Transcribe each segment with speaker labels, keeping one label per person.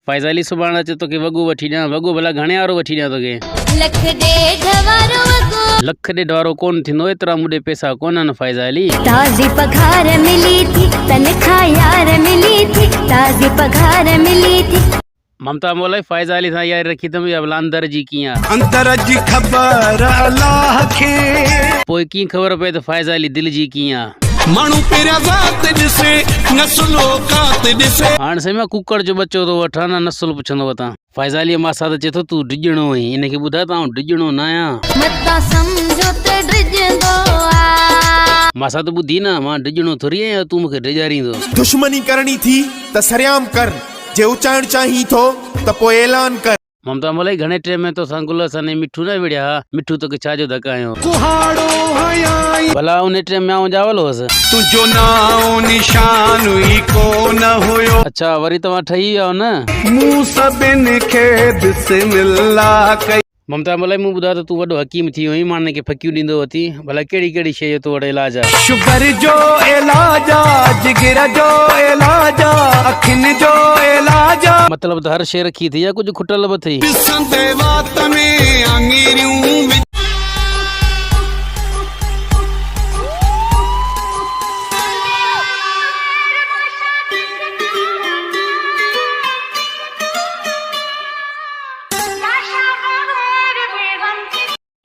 Speaker 1: फाइज़ अली सुभाणे अचे तोखे वॻो वठी ॾियां। वॻो भला घणे वारो वठी ॾियां तोखे?
Speaker 2: लख ॾेढ वारो वॻो।
Speaker 1: लख ॾेढ वारो कोन थींदो, एतिरा मूं ॾे पैसा कोन्हनि फाइज़ अली।
Speaker 2: ताज़ी पघार मिली थी, तनख़्वाह यार मिली थी, ताज़ी पघार मिली थी।
Speaker 1: ममता मोलाई फाइज़ अली सां यारी रखी अथमि, या भला अंदर जी कीअं आहे?
Speaker 3: अंदर जी ख़बर अल्लाह खे,
Speaker 1: पोइ कीअं ख़बर पए त फाइज़ अली दिलि जी कीअं आहे?
Speaker 3: माण्हू पहिरियां ज़ात ॾिसे, नस्लो कात ॾिसे।
Speaker 1: हाणे साईं मां कुकड़ जो बच्चो थो वठां न, नस्ल पुछंदो वतां। फाइज़ अली मासा त चए थो तूं डिॼणो आहीं, इनखे ॿुधाए त डिॼणो न आहियां।
Speaker 2: मतां सम्झो त डिॼंदो आ।
Speaker 1: मासा त ॿुधी न, मां डिॼणो थोरी आहियां, तूं मूंखे डिॼारींदो।
Speaker 4: दुश्मनी करणी थी त सरियाम कर, जे उचाइण चाहीं थो त पोइ ऐलान कर।
Speaker 1: ममता मोलाई घणे टाइम में तोसां गुल सने मिठू न विड़िया? मिठू तोखे छाजो धकायो?
Speaker 3: कुहाड़ो हयाई
Speaker 1: भला उन टाइम में आऊं जावल हुअसि।
Speaker 3: तुंहिंजो नाओ निशान ई कोन हुयो।
Speaker 1: अच्छा वरी तव्हां ठही विया न?
Speaker 3: मूं सभिनि खे बिस्मिल्लाह कई।
Speaker 1: ममता मोलाई मूं ॿुधायो त तूं वॾो हकीम थी वई, मां हिनखे फकियूं ॾींदो वती। भला कहिड़ी कहिड़ी शइ जो तो वटि इलाज आहे?
Speaker 3: शुगर जो इलाज आहे, जिगर जो इलाज आहे, अखियुनि जो इलाज आहे।
Speaker 1: मतलब त हर शइ रखी थी या कुझु खुटल बि थी?
Speaker 3: ॾिसंदे वात में आङिरियूं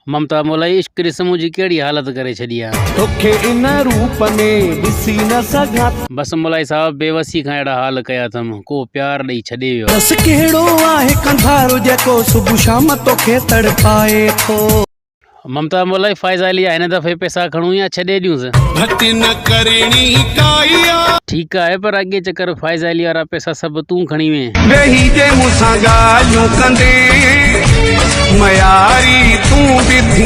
Speaker 1: ममता मोलाई इश्क ॾिसमूं जी कहिड़ी हालत करे छॾी आहे?
Speaker 3: तोखे इन रूप में ॾिसी न सघां।
Speaker 1: बस मोलाई साहब बेवसी खां अहिड़ा हाल कया अथमि, को प्यार ॾेई छॾे वियो।
Speaker 3: बस कहिड़ो आहे कंधारो जेको सुबुह शाम तोखे तड़पाए थो।
Speaker 1: ममता मोलाई फाइज़ अली हिन दफ़े पैसा खणूं या छॾे ॾियूंसि?
Speaker 3: भती न करणी काई आहे।
Speaker 1: ठीकु आहे, पर अॻे चकर फाइज़ अली वारा पैसा सभु तूं खणी वे।
Speaker 3: वेही जे मूंसां ॻाल्हियूं कंदे मयारी तूं बि